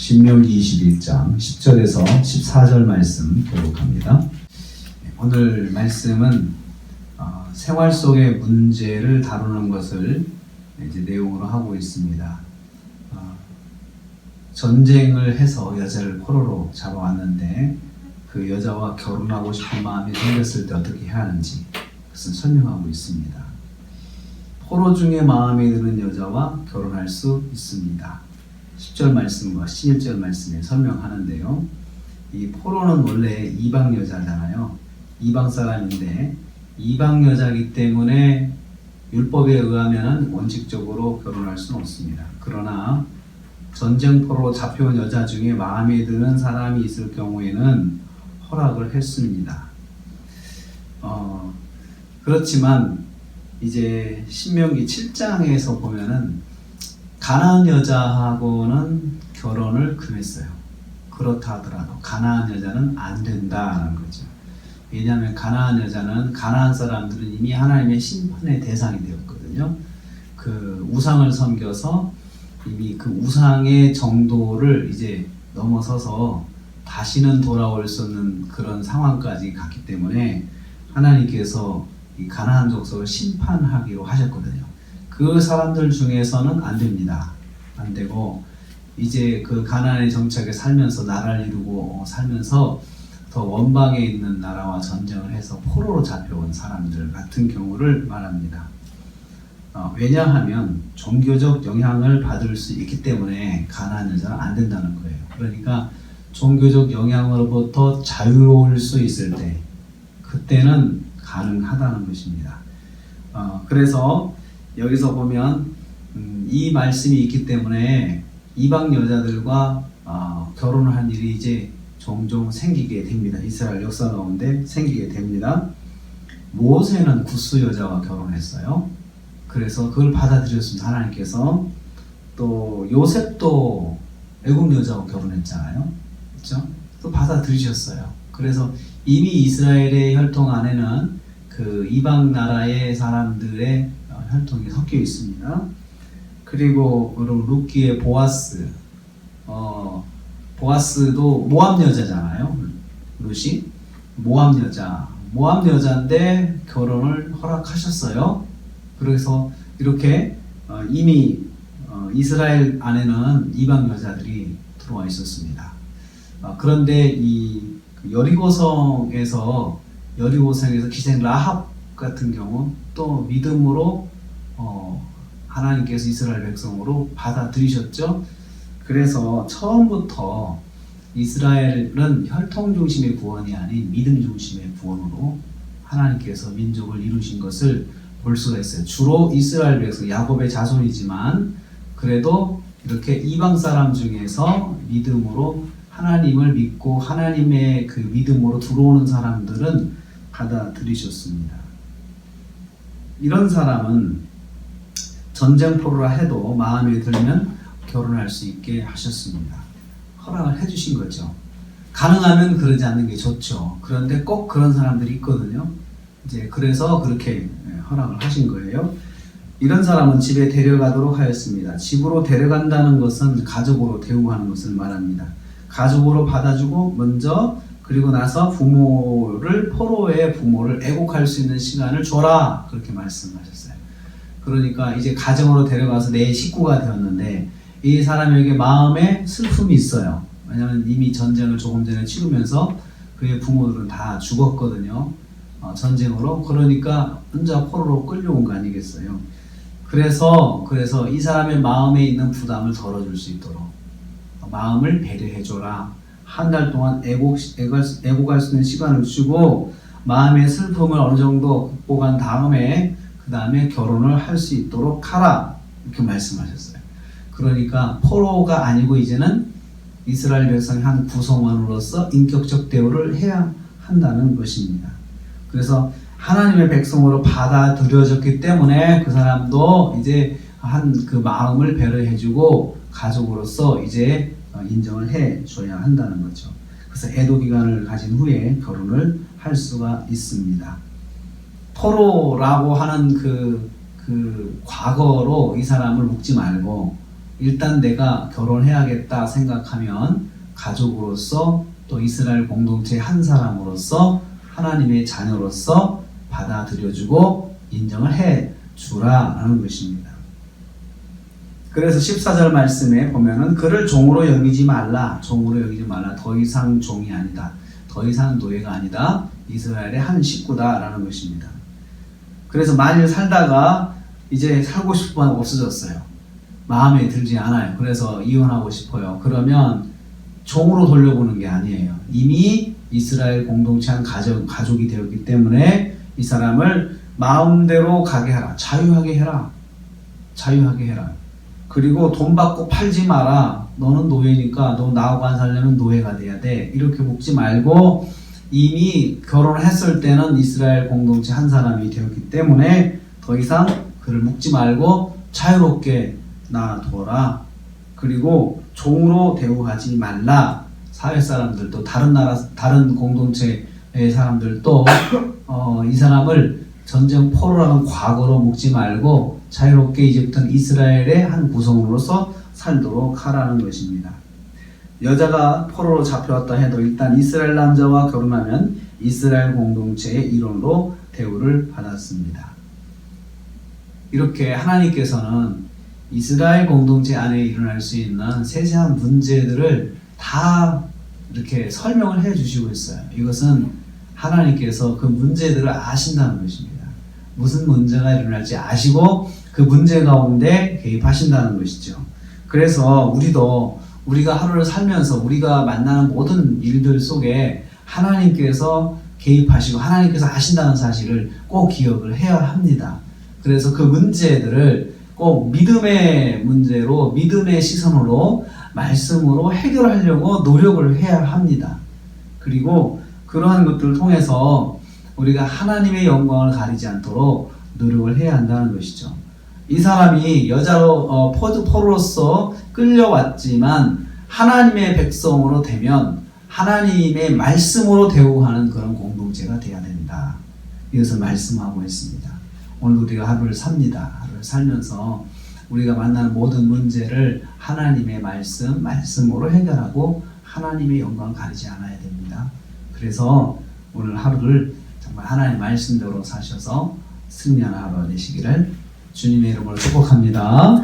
신명기 21장 10절에서 14절 말씀 교독합니다. 오늘 말씀은 생활 속의 문제를 다루는 것을 이제 내용으로 하고 있습니다. 전쟁을 해서 여자를 포로로 잡아왔는데 그 여자와 결혼하고 싶은 마음이 생겼을 때 어떻게 해야 하는지 그것을 설명하고 있습니다. 포로 중에 마음에 드는 여자와 결혼할 수 있습니다. 10절 말씀과 11절 말씀에 설명하는데요. 이 포로는 원래 이방 여자잖아요. 이방 사람인데 이방 여자이기 때문에 율법에 의하면 원칙적으로 결혼할 수는 없습니다. 그러나 전쟁포로 잡혀온 여자 중에 마음에 드는 사람이 있을 경우에는 허락을 했습니다. 그렇지만 이제 신명기 7장에서 보면은 가나안 여자하고는 결혼을 금했어요. 그렇다 하더라도 가나안 여자는 안 된다는 거죠. 왜냐하면 가나안 여자는 가나안 사람들은 이미 하나님의 심판의 대상이 되었거든요. 그 우상을 섬겨서 이미 그 우상의 정도를 이제 넘어서서 다시는 돌아올 수 없는 그런 상황까지 갔기 때문에 하나님께서 이 가나안 족속을 심판하기로 하셨거든요. 그 사람들 중에서는 안 됩니다. 안 되고 이제 그 가나안의 정착에 살면서 나라를 이루고 살면서 더 원방에 있는 나라와 전쟁을 해서 포로로 잡혀온 사람들 같은 경우를 말합니다. 왜냐하면 종교적 영향을 받을 수 있기 때문에 가나안 여자는 안 된다는 거예요. 그러니까 종교적 영향으로부터 자유로울 수 있을 때 그때는 가능하다는 것입니다. 그래서 여기서 보면 이 말씀이 있기 때문에 이방 여자들과 결혼을 한 일이 이제 종종 생기게 됩니다. 이스라엘 역사 가운데 생기게 됩니다. 모세는 구스 여자와 결혼했어요. 그래서 그걸 받아들였습니다. 하나님께서. 또 요셉도 애굽 여자와 결혼했잖아요. 그렇죠? 또 받아들이셨어요. 그래서 이미 이스라엘의 혈통 안에는 그 이방 나라의 사람들의 혈통이 섞여 있습니다. 그리고 룻기의 보아스, 보아스도 모압 여자잖아요. 룻이 모압 여자인데 결혼을 허락하셨어요. 그래서 이렇게 이미 이스라엘 안에는 이방 여자들이 들어와 있었습니다. 그런데 이 여리고성에서 기생 라합 같은 경우 또 믿음으로 하나님께서 이스라엘 백성으로 받아들이셨죠. 그래서 처음부터 이스라엘은 혈통 중심의 구원이 아닌 믿음 중심의 구원으로 하나님께서 민족을 이루신 것을 볼 수가 있어요. 주로 이스라엘 백성, 야곱의 자손이지만 그래도 이렇게 이방 사람 중에서 믿음으로 하나님을 믿고 하나님의 그 믿음으로 들어오는 사람들은 받아들이셨습니다. 이런 사람은 전쟁포로라 해도 마음에 들면 결혼할 수 있게 하셨습니다. 허락을 해주신 거죠. 가능하면 그러지 않는 게 좋죠. 그런데 꼭 그런 사람들이 있거든요. 이제 그래서 그렇게 허락을 하신 거예요. 이런 사람은 집에 데려가도록 하였습니다. 집으로 데려간다는 것은 가족으로 대우하는 것을 말합니다. 가족으로 받아주고 먼저 그리고 나서 포로의 부모를 애국할 수 있는 시간을 줘라 그렇게 말씀하셨어요. 그러니까 이제 가정으로 데려가서 내 식구가 되었는데 이 사람에게 마음에 슬픔이 있어요. 왜냐하면 이미 전쟁을 조금 전에 치르면서 그의 부모들은 다 죽었거든요. 전쟁으로. 그러니까 혼자 포로로 끌려온 거 아니겠어요. 그래서 이 사람의 마음에 있는 부담을 덜어줄 수 있도록 마음을 배려해줘라. 한 달 동안 애국할 수 있는 시간을 주고 마음의 슬픔을 어느 정도 극복한 다음에 그 다음에 결혼을 할 수 있도록 하라 이렇게 말씀하셨어요. 그러니까 포로가 아니고 이제는 이스라엘 백성의 한 구성원으로서 인격적 대우를 해야 한다는 것입니다. 그래서 하나님의 백성으로 받아들여졌기 때문에 그 사람도 이제 그 마음을 배려해주고 가족으로서 이제 인정을 해줘야 한다는 거죠. 그래서 애도 기간을 가진 후에 결혼을 할 수가 있습니다. 포로라고 하는 그 과거로 이 사람을 묶지 말고 일단 내가 결혼해야겠다 생각하면 가족으로서 또 이스라엘 공동체의 한 사람으로서 하나님의 자녀로서 받아들여주고 인정을 해주라라는 것입니다. 그래서 14절 말씀에 보면은 그를 종으로 여기지 말라. 종으로 여기지 말라. 더 이상 종이 아니다. 더 이상 노예가 아니다. 이스라엘의 한 식구다라는 것입니다. 그래서 만일 살다가 이제 살고 싶으면 없어졌어요. 마음에 들지 않아요. 그래서 이혼하고 싶어요. 그러면 종으로 돌려보는 게 아니에요. 이미 이스라엘 공동체 한 가족이 되었기 때문에 이 사람을 마음대로 가게 하라. 자유하게 해라. 자유하게 해라. 그리고 돈 받고 팔지 마라. 너는 노예니까 너 나하고 안 살려면 노예가 돼야 돼. 이렇게 묵지 말고 이미 결혼했을 때는 이스라엘 공동체 한 사람이 되었기 때문에 더 이상 그를 묵지 말고 자유롭게 놔둬라. 그리고 종으로 대우하지 말라. 사회 사람들도 다른 공동체의 사람들도 이 사람을 전쟁 포로라는 과거로 묵지 말고 자유롭게 이제부터는 이스라엘의 한 구성으로서 살도록 하라는 것입니다. 여자가 포로로 잡혀왔다 해도 일단 이스라엘 남자와 결혼하면 이스라엘 공동체의 일원으로 대우를 받았습니다. 이렇게 하나님께서는 이스라엘 공동체 안에 일어날 수 있는 세세한 문제들을 다 이렇게 설명을 해 주시고 있어요. 이것은 하나님께서 그 문제들을 아신다는 것입니다. 무슨 문제가 일어날지 아시고 그 문제 가운데 개입하신다는 것이죠. 그래서 우리가 하루를 살면서 우리가 만나는 모든 일들 속에 하나님께서 개입하시고 하나님께서 아신다는 사실을 꼭 기억을 해야 합니다. 그래서 그 문제들을 꼭 믿음의 문제로 믿음의 시선으로 말씀으로 해결하려고 노력을 해야 합니다. 그리고 그러한 것들을 통해서 우리가 하나님의 영광을 가리지 않도록 노력을 해야 한다는 것이죠. 이 사람이 여자로 포로로서 끌려왔지만 하나님의 백성으로 되면 하나님의 말씀으로 대우하는 그런 공동체가 되어야 된다. 이것을 말씀하고 있습니다. 오늘 우리가 하루를 삽니다. 하루를 살면서 우리가 만나는 모든 문제를 하나님의 말씀으로 해결하고 하나님의 영광을 가리지 않아야 됩니다. 그래서 오늘 하루를 정말 하나님의 말씀대로 사셔서 승리하는 하루가 되시기를 주님의 이름으로 축복합니다.